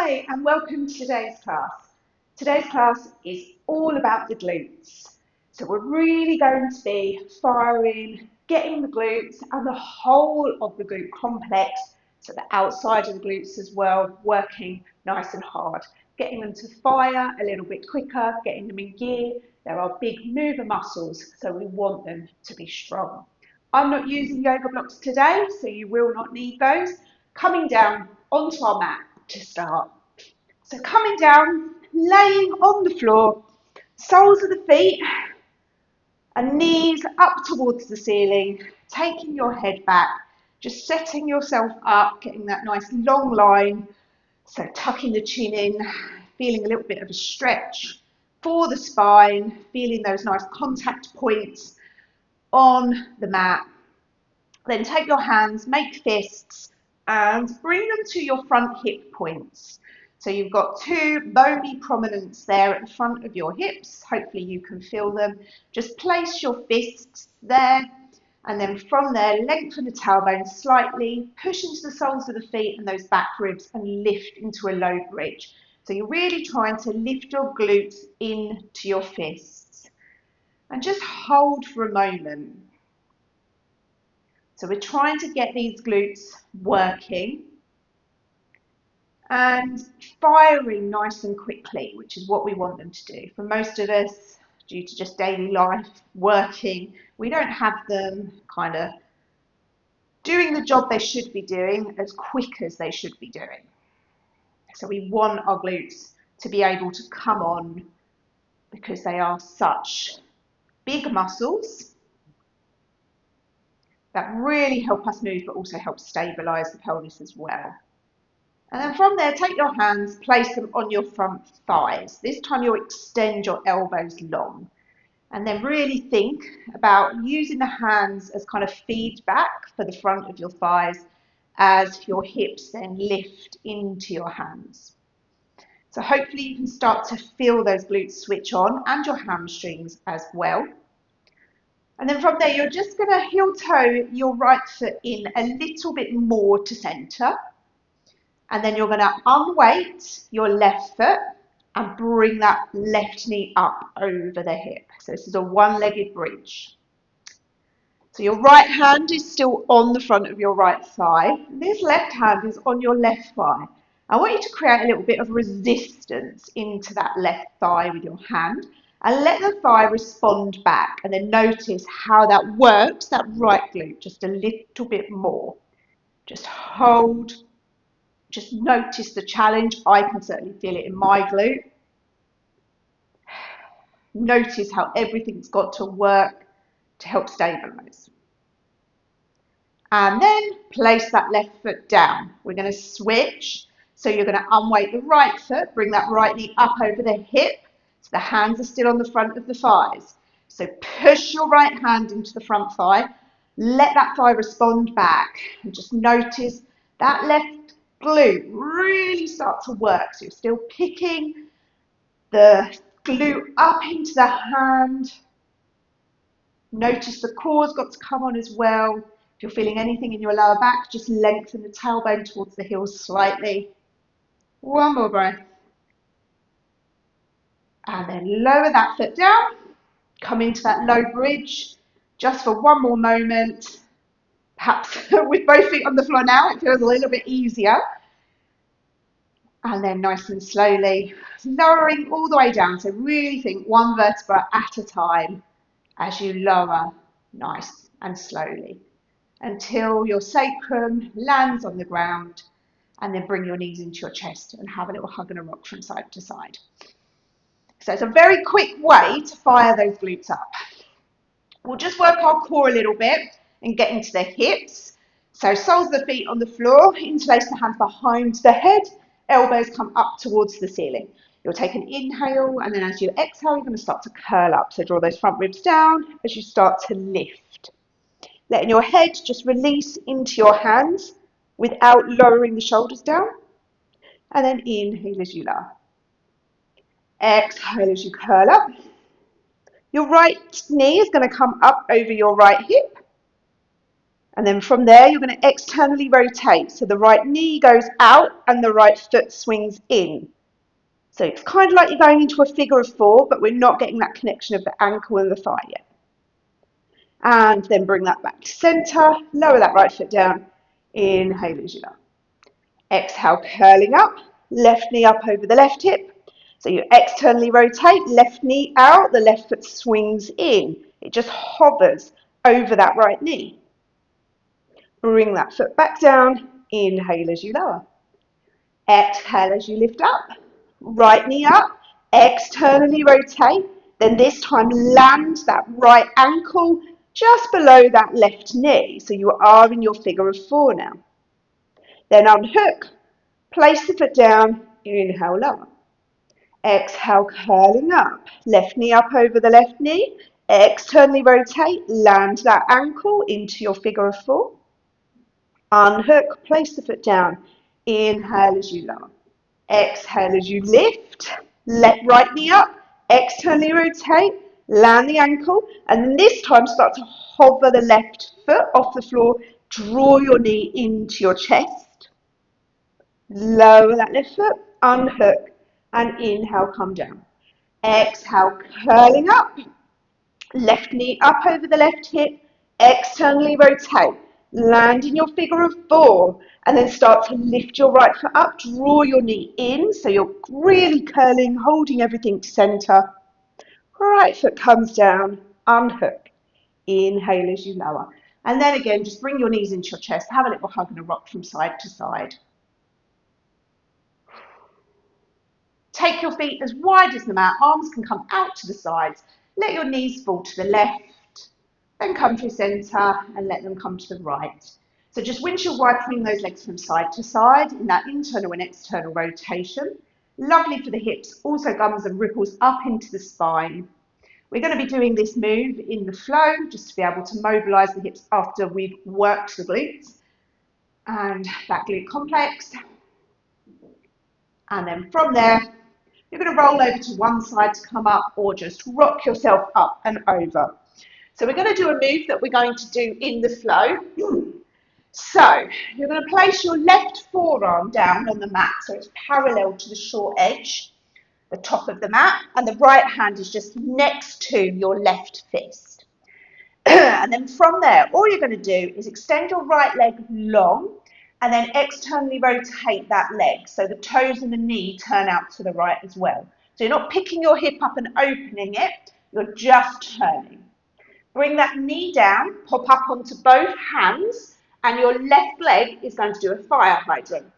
Hi and welcome to today's class. Today's class is all about the glutes. So we're really going to be firing, getting the glutes and the whole of the glute complex, so the outside of the glutes as well, working nice and hard. Getting them to fire a little bit quicker, getting them in gear. There are big mover muscles, so we want them to be strong. I'm not using yoga blocks today, so you will not need those. Coming down onto our mat to start. So coming down, laying on the floor, soles of the feet and knees up towards the ceiling, taking your head back, just setting yourself up, getting that nice long line. So tucking the chin in, feeling a little bit of a stretch for the spine, feeling those nice contact points on the mat. Then take your hands, make fists, and bring them to your front hip points. So you've got two bony prominence there at the front of your hips. Hopefully you can feel them. Just place your fists there, and then from there, lengthen the tailbone slightly, push into the soles of the feet and those back ribs and lift into a low bridge. So you're really trying to lift your glutes into your fists. And just hold for a moment. So we're trying to get these glutes working and firing nice and quickly, which is what we want them to do. For most of us, due to just daily life, working, we don't have them kind of doing the job they should be doing as quick as they should be doing. So we want our glutes to be able to come on because they are such big muscles that really help us move, but also help stabilize the pelvis as well. And then from there, take your hands, place them on your front thighs. This time you'll extend your elbows long. And then really think about using the hands as kind of feedback for the front of your thighs as your hips then lift into your hands. So hopefully you can start to feel those glutes switch on and your hamstrings as well. And then from there, you're just going to heel toe your right foot in a little bit more to center. And then you're going to unweight your left foot and bring that left knee up over the hip. So this is a one-legged bridge. So your right hand is still on the front of your right thigh. This left hand is on your left thigh. I want you to create a little bit of resistance into that left thigh with your hand and let the thigh respond back, and then notice how that works, that right glute, just a little bit more. Just hold, just notice the challenge. I can certainly feel it in my glute. Notice how everything's got to work to help stabilize. And then place that left foot down. We're going to switch. So you're going to unweight the right foot, bring that right knee up over the hip. So the hands are still on the front of the thighs. So push your right hand into the front thigh. Let that thigh respond back. And just notice that left glute really start to work. So you're still picking the glute up into the hand. Notice the core's got to come on as well. If you're feeling anything in your lower back, just lengthen the tailbone towards the heels slightly. One more breath. And then lower that foot down. Come into that low bridge just for one more moment. Perhaps with both feet on the floor now, it feels a little bit easier. And then nice and slowly, lowering all the way down. So really think one vertebra at a time as you lower nice and slowly until your sacrum lands on the ground, and then bring your knees into your chest and have a little hug and a rock from side to side. So it's a very quick way to fire those glutes up. We'll just work our core a little bit and get into the hips. So soles of the feet on the floor, interlace the hands behind the head, elbows come up towards the ceiling. You'll take an inhale, and then as you exhale, you're going to start to curl up. So draw those front ribs down as you start to lift. Letting your head just release into your hands without lowering the shoulders down. And then inhale as you lower. Exhale as you curl up. Your right knee is going to come up over your right hip. And then from there, you're going to externally rotate. So the right knee goes out and the right foot swings in. So it's kind of like you're going into a figure of four, but we're not getting that connection of the ankle and the thigh yet. And then bring that back to center, lower that right foot down, inhale as you go. Exhale, curling up, left knee up over the left hip. So you externally rotate, left knee out, the left foot swings in. It just hovers over that right knee. Bring that foot back down, inhale as you lower. Exhale as you lift up, right knee up, externally rotate, then this time land that right ankle just below that left knee. So you are in your figure of four now. Then unhook, place the foot down, inhale lower. Exhale, curling up, left knee up over the left knee, externally rotate, land that ankle into your figure of four. Unhook, place the foot down, inhale as you lower. Exhale as you lift, let right knee up, externally rotate, land the ankle, and this time start to hover the left foot off the floor, draw your knee into your chest, lower that left foot, unhook, and inhale, come down. Exhale, curling up, left knee up over the left hip, externally rotate, land in your figure of four, and then start to lift your right foot up, draw your knee in, so you're really curling, holding everything to center. Right foot comes down, unhook, inhale as you lower. And then again, just bring your knees into your chest, have a little hug and a rock from side to side. Take your feet as wide as the mat, arms can come out to the sides, let your knees fall to the left, then come to centre and let them come to the right. So just windshield wipening those legs from side to side in that internal and external rotation. Lovely for the hips, also comes and ripples up into the spine. We're going to be doing this move in the flow just to be able to mobilise the hips after we've worked the glutes and that glute complex. And then from there, you're going to roll over to one side to come up or just rock yourself up and over. So we're going to do a move that we're going to do in the flow. So you're going to place your left forearm down on the mat so it's parallel to the short edge, the top of the mat, and the right hand is just next to your left fist. And then from there, all you're going to do is extend your right leg long and then externally rotate that leg so the toes and the knee turn out to the right as well. So you're not picking your hip up and opening it, you're just turning. Bring that knee down, pop up onto both hands, and your left leg is going to do a fire hydrant.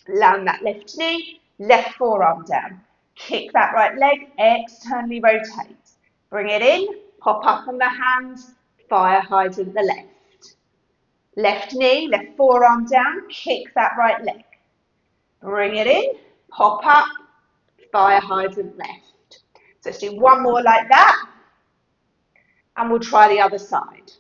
Land that left knee, left forearm down. Kick that right leg, externally rotate. Bring it in, pop up on the hands, fire hydrant the left. Left knee, left forearm down, kick that right leg. Bring it in, pop up, fire hydrant left. So let's do one more like that. And we'll try the other side.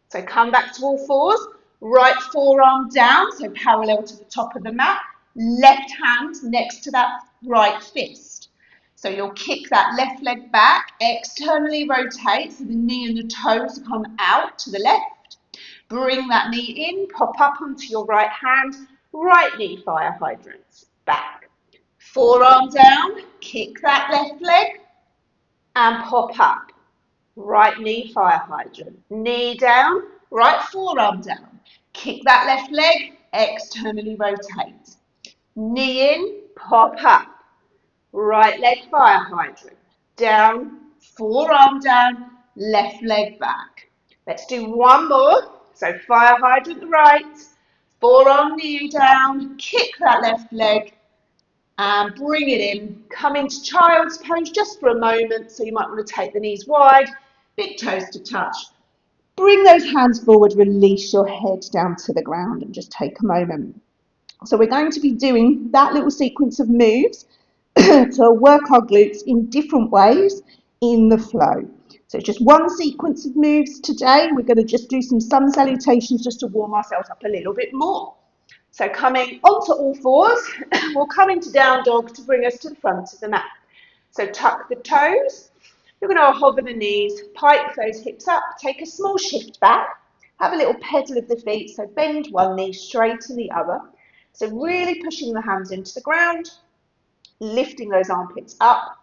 So come back to all fours, right forearm down, so parallel to the top of the mat, left hand next to that right fist. So you'll kick that left leg back, externally rotate, so the knee and the toes come out to the left. Bring that knee in, pop up onto your right hand, right knee fire hydrants, back. Forearm down, kick that left leg, and pop up. Right knee fire hydrant, knee down, right forearm down. Kick that left leg, externally rotate. Knee in, pop up. Right leg fire hydrant, down, forearm down, left leg back. Let's do one more. So fire hydrant the right, forearm knee down, kick that left leg, and bring it in. Come into child's pose just for a moment, so you might want to take the knees wide, big toes to touch. Bring those hands forward, release your head down to the ground and just take a moment. So we're going to be doing that little sequence of moves to work our glutes in different ways in the flow. So it's just one sequence of moves today. We're going to just do some sun salutations just to warm ourselves up a little bit more. So coming onto all fours, we'll come into down dog to bring us to the front of the mat. So tuck the toes, you're going to hover the knees, pike those hips up, take a small shift back, Have a little pedal of the feet, so bend one knee, straighten the other. So really pushing the hands into the ground, lifting those armpits up.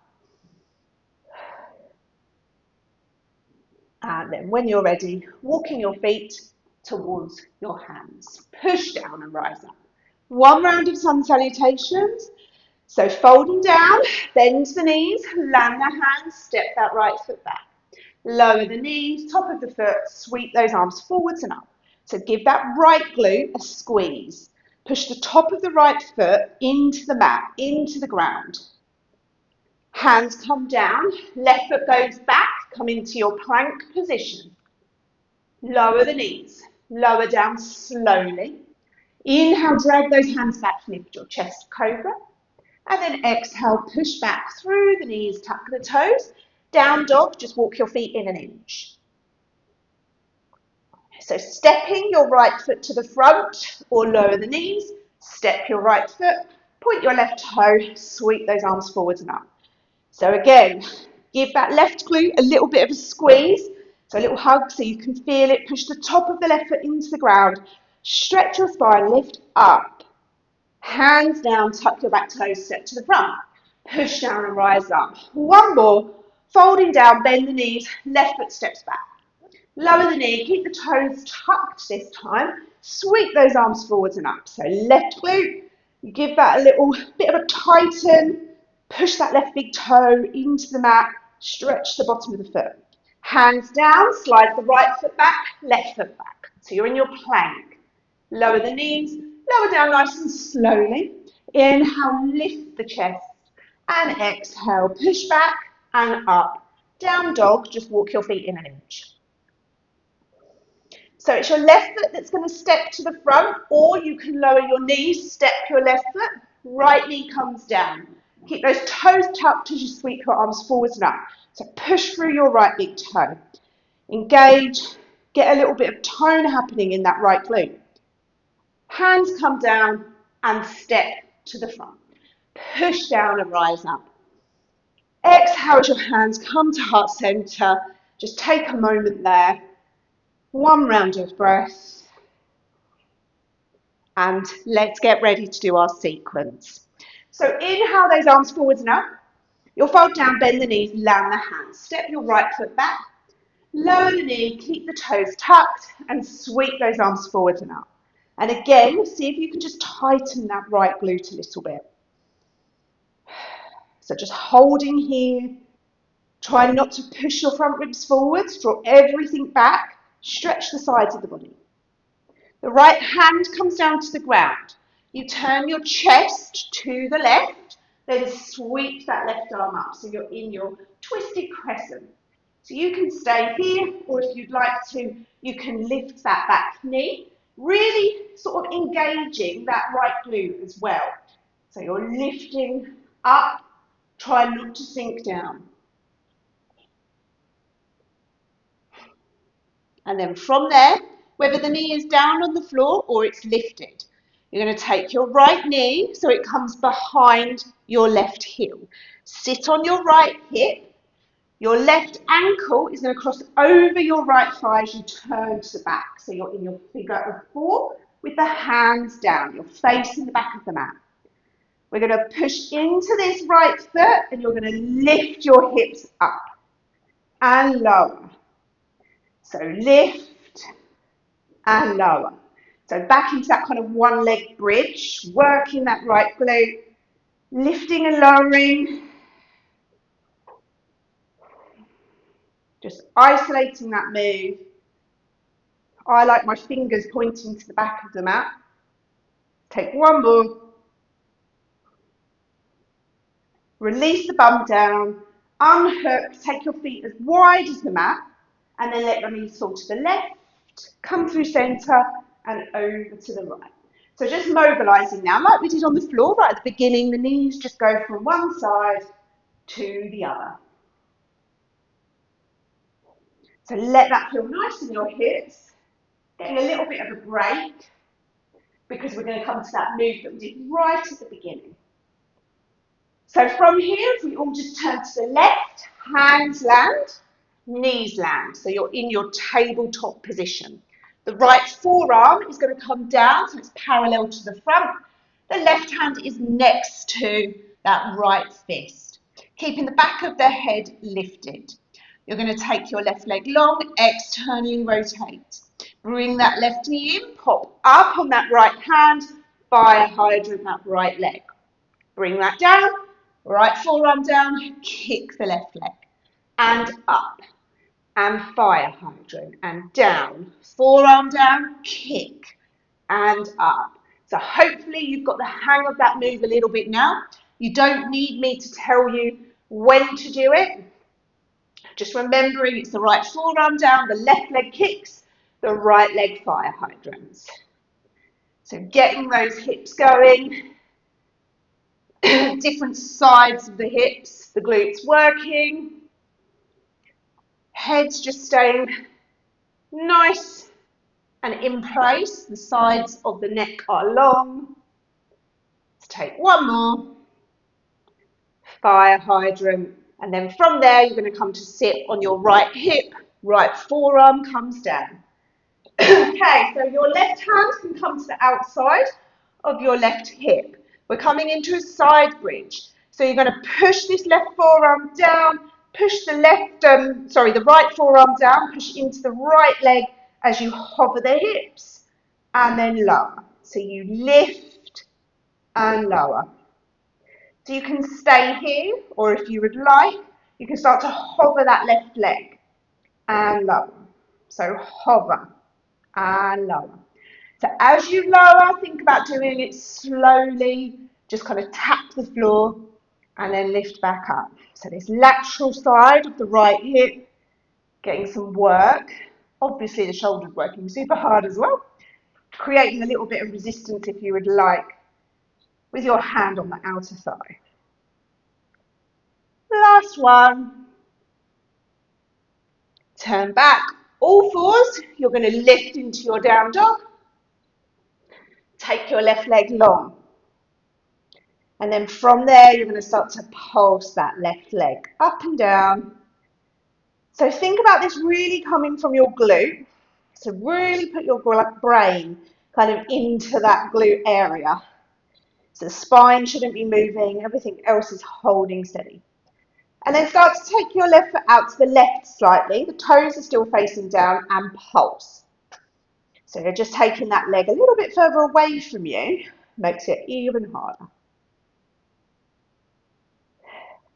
And then when you're ready, walking your feet towards your hands. Push down and rise up. One round of sun salutations. So folding down, bend the knees, land the hands, step that right foot back. Lower the knees, top of the foot, sweep those arms forwards and up. So give that right glute a squeeze. Push the top of the right foot into the mat, into the ground. Hands come down, left foot goes back, come into your plank position. Lower the knees, lower down slowly. Inhale, drag those hands back, lift your chest, cobra. And then exhale, push back through the knees, tuck the toes. Down dog, just walk your feet in an inch. So stepping your right foot to the front or lower the knees, step your right foot, point your left toe, sweep those arms forwards and up. So again, give that left glute a little bit of a squeeze, so a little hug so you can feel it. Push the top of the left foot into the ground, stretch your spine, lift up. Hands down, tuck your back toes, step to the front. Push down and rise up. One more, folding down, bend the knees, left foot steps back. Lower the knee, keep the toes tucked this time. Sweep those arms forwards and up. So left glute, you give that a little bit of a tighten. Push that left big toe into the mat. Stretch the bottom of the foot. Hands down, slide the right foot back, left foot back. So you're in your plank. Lower the knees, lower down nice and slowly. Inhale, lift the chest. And exhale, push back and up. Down dog, just walk your feet in an inch. So it's your left foot that's going to step to the front, or you can lower your knees, step your left foot, right knee comes down. Keep those toes tucked as you sweep your arms forwards and up. So push through your right big toe. Engage, get a little bit of tone happening in that right glute. Hands come down and step to the front. Push down and rise up. Exhale as your hands come to heart center. Just take a moment there. One round of breath. And let's get ready to do our sequence. So inhale those arms forwards and up. You'll fold down, bend the knees, land the hands. Step your right foot back. Lower the knee, keep the toes tucked, and sweep those arms forwards and up. And again, see if you can just tighten that right glute a little bit. So just holding here. Try not to push your front ribs forwards. Draw everything back. Stretch the sides of the body. The right hand comes down to the ground. You turn your chest to the left, then sweep that left arm up so you're in your twisted crescent. So you can stay here, or if you'd like to, you can lift that back knee, really sort of engaging that right glute as well. So you're lifting up, try not to sink down. And then from there, whether the knee is down on the floor or it's lifted, you're going to take your right knee so it comes behind your left heel. Sit on your right hip. Your left ankle is going to cross over your right thigh as you turn to the back. So you're in your figure of four with the hands down. You're facing the back of the mat. We're going to push into this right foot and you're going to lift your hips up and lower. So lift and lower. So back into that kind of one leg bridge, working that right glute, lifting and lowering, just isolating that move. I like my fingers pointing to the back of the mat. Take one more. Release the bum down, unhook, take your feet as wide as the mat, and then let your knees fall to the left, come through centre and over to the right. So just mobilising now, like we did on the floor right at the beginning, the knees just go from one side to the other. So let that feel nice in your hips, getting a little bit of a break, because we're going to come to that move that we did right at the beginning. So from here, if we all just turn to the left, hands land, knees land. So you're in your tabletop position. The right forearm is going to come down, so it's parallel to the front. The left hand is next to that right fist, keeping the back of the head lifted. You're going to take your left leg long, externally rotate. Bring that left knee in, pop up on that right hand, fire hydrant that right leg. Bring that down, right forearm down, kick the left leg, and up, and fire hydrant, and down, forearm down, kick, and up. So hopefully you've got the hang of that move a little bit now. You don't need me to tell you when to do it. Just remembering it's the right forearm down, the left leg kicks, the right leg fire hydrants. So getting those hips going, different sides of the hips, the glutes working, head's just staying nice and in place. The sides of the neck are long. Let's take one more. Fire hydrant. And then from there, you're going to come to sit on your right hip. Right forearm comes down. Okay, so your left hand can come to the outside of your left hip. We're coming into a side bridge. So you're going to push this left forearm down, push the the right forearm down, push into the right leg as you hover the hips, and then lower. So you lift and lower. So you can stay here, or if you would like, you can start to hover that left leg and lower. So hover and lower. So as you lower, think about doing it slowly. Just kind of tap the floor and then lift back up. So this lateral side of the right hip, getting some work. Obviously the shoulder's working super hard as well. Creating a little bit of resistance if you would like with your hand on the outer thigh. Last one. Turn back. All fours, you're going to lift into your down dog. Take your left leg long. And then from there, you're going to start to pulse that left leg up and down. So think about this really coming from your glute. So really put your brain kind of into that glute area. So the spine shouldn't be moving. Everything else is holding steady. And then start to take your left foot out to the left slightly. The toes are still facing down and pulse. So you're just taking that leg a little bit further away from you. Makes it even harder.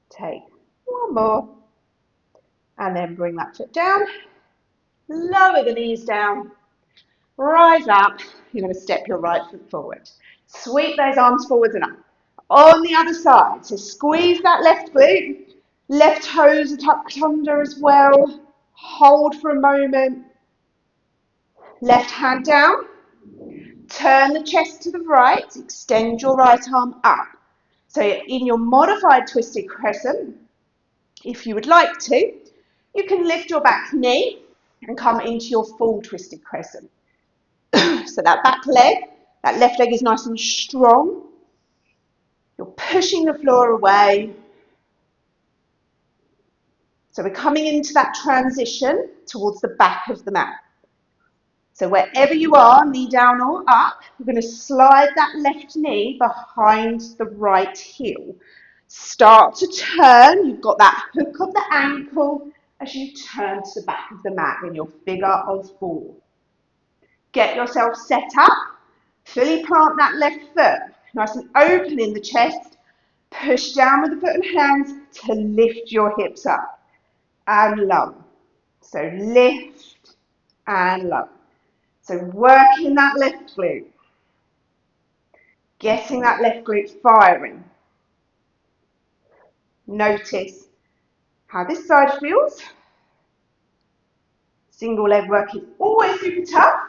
Take one more. And then bring that foot down. Lower the knees down. Rise up. You're going to step your right foot forward. Sweep those arms forwards and up. On the other side, so squeeze that left glute. Left toes are tucked under as well. Hold for a moment. Left hand down. Turn the chest to the right. Extend your right arm up. So in your modified twisted crescent, if you would like to, you can lift your back knee and come into your full twisted crescent. So that back leg, that left leg is nice and strong. You're pushing the floor away. So we're coming into that transition towards the back of the mat. So wherever you are, knee down or up, you're going to slide that left knee behind the right heel. Start to turn. You've got that hook of the ankle as you turn to the back of the mat in your figure of four. Get yourself set up. Fully plant that left foot. Nice and open in the chest. Push down with the foot and hands to lift your hips up and lower. So lift and lower. So working that left glute. Getting that left glute firing. Notice how this side feels. Single leg work is always super tough,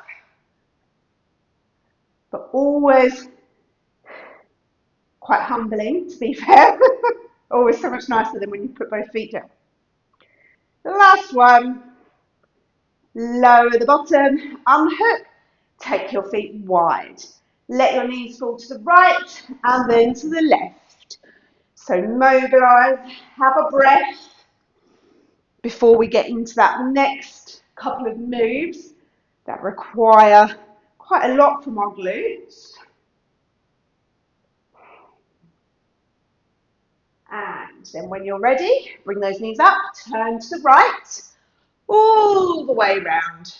but always quite humbling, to be fair. Always so much nicer than when you put both feet down. The last one, lower the bottom, unhook, take your feet wide. Let your knees fall to the right and then to the left. So mobilise, have a breath before we get into that next couple of moves. that require quite a lot from our glutes. And then when you're ready, bring those knees up, turn to the right, all the way round.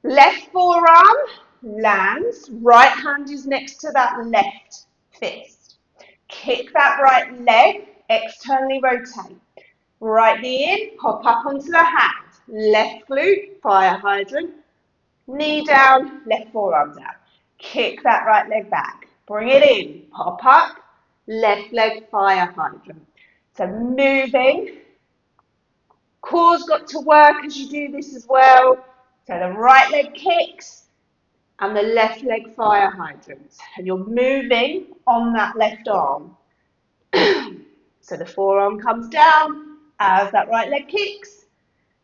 Left forearm lands, right hand is next to that left fist. Kick that right leg, externally rotate. Right knee in, pop up onto the hand. Left glute, fire hydrant. Knee down, left forearm down. Kick that right leg back. Bring it in, pop up, left leg, fire hydrant. So moving. Core's got to work as you do this as well. So the right leg kicks and the left leg fire hydrants. And you're moving on that left arm. So the forearm comes down as that right leg kicks.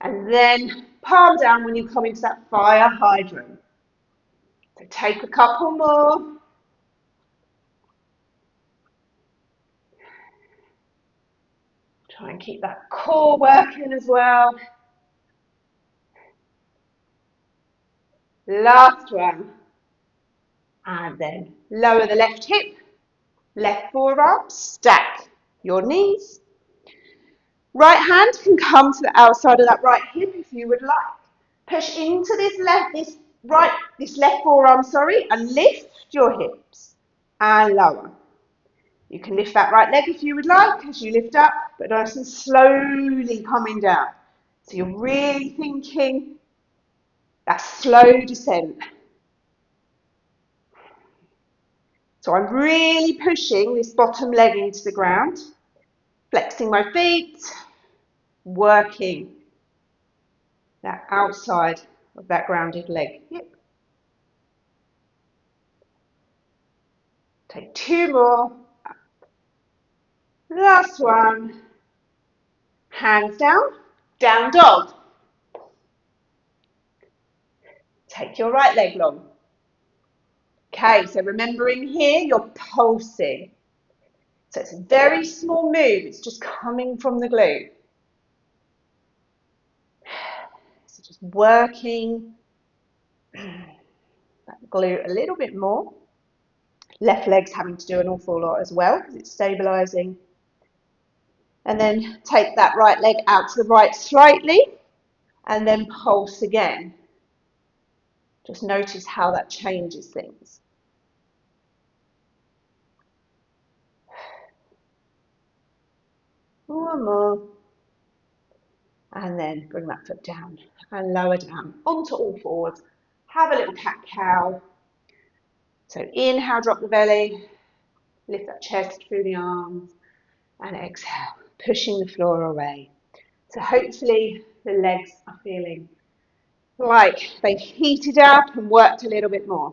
And then palm down when you come into that fire hydrant. So take a couple more. Try and keep that core working as well. Last one. And then lower the left hip, left forearm, stack your knees. Right hand can come to the outside of that right hip if you would like. Push into this left forearm, and lift your hips and lower. You can lift that right leg if you would like as you lift up, but nice and slowly coming down. So you're really thinking that slow descent. So I'm really pushing this bottom leg into the ground, flexing my feet, working that outside of that grounded leg. Yep. Take two more. Last one. Hands down, down dog. Take your right leg long. Okay, so remembering here, you're pulsing. So it's a very small move, it's just coming from the glute. So just working that glute a little bit more. Left leg's having to do an awful lot as well because it's stabilising. And then take that right leg out to the right slightly and then pulse again. Just notice how that changes things. One more. And then bring that foot down and lower down onto all fours. Have a little cat-cow. So inhale, drop the belly, lift that chest through the arms, and exhale, pushing the floor away. So hopefully the legs are feeling like they've heated up and worked a little bit more.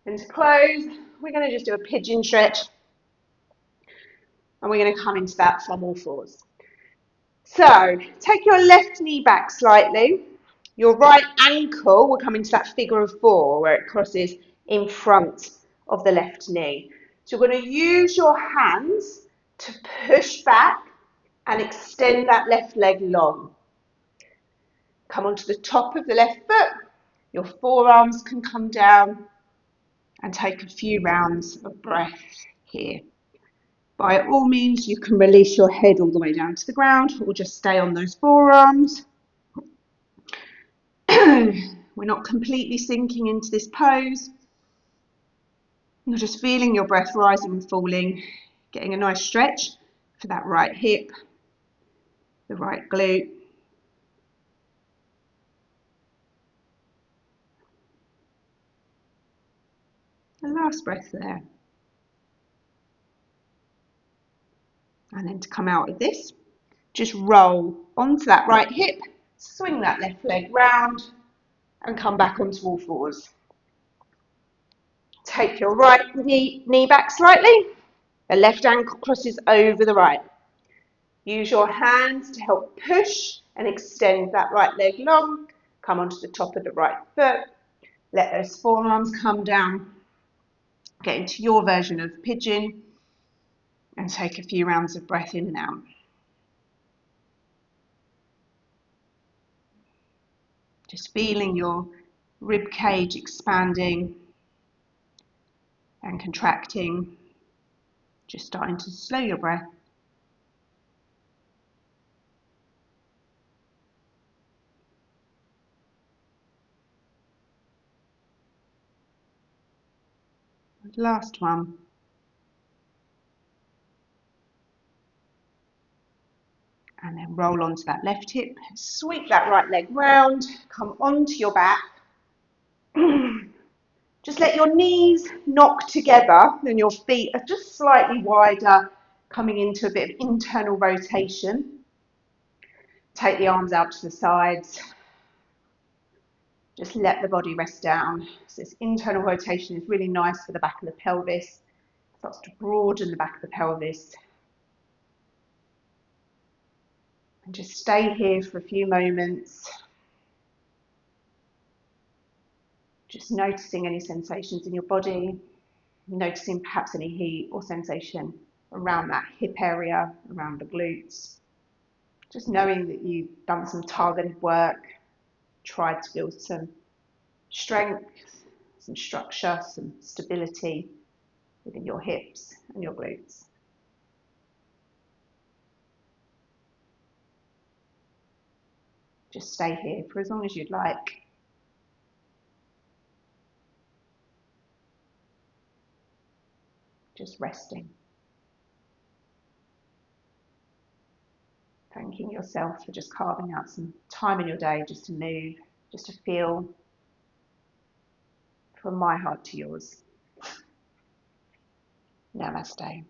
And to close, we're going to just do a pigeon stretch, and we're going to come into that from all fours. So take your left knee back slightly. Your right ankle will come into that figure of four where it crosses in front of the left knee. So you're going to use your hands to push back and extend that left leg long. Come onto the top of the left foot. Your forearms can come down and take a few rounds of breath here. By all means, you can release your head all the way down to the ground or just stay on those forearms. We're not completely sinking into this pose. You're just feeling your breath rising and falling, getting a nice stretch for that right hip, the right glute. The last breath there. And then to come out of this, just roll onto that right hip, swing that left leg round and come back onto all fours. Take your right knee back slightly. The left ankle crosses over the right. Use your hands to help push and extend that right leg long. Come onto the top of the right foot. Let those forearms come down. Get into your version of pigeon and take a few rounds of breath in and out. Just feeling your rib cage expanding and contracting, just starting to slow your breath. Last one. And then roll onto that left hip, sweep that right leg round, come onto your back. Just let your knees knock together and your feet are just slightly wider, coming into a bit of internal rotation. Take the arms out to the sides. Just let the body rest down. So this internal rotation is really nice for the back of the pelvis. It starts to broaden the back of the pelvis. And just stay here for a few moments. Just noticing any sensations in your body, noticing perhaps any heat or sensation around that hip area, around the glutes. Just knowing that you've done some targeted work, tried to build some strength, some structure, some stability within your hips and your glutes. Just stay here for as long as you'd like. Just resting. Thanking yourself for just carving out some time in your day just to move, just to feel, from my heart to yours. Namaste.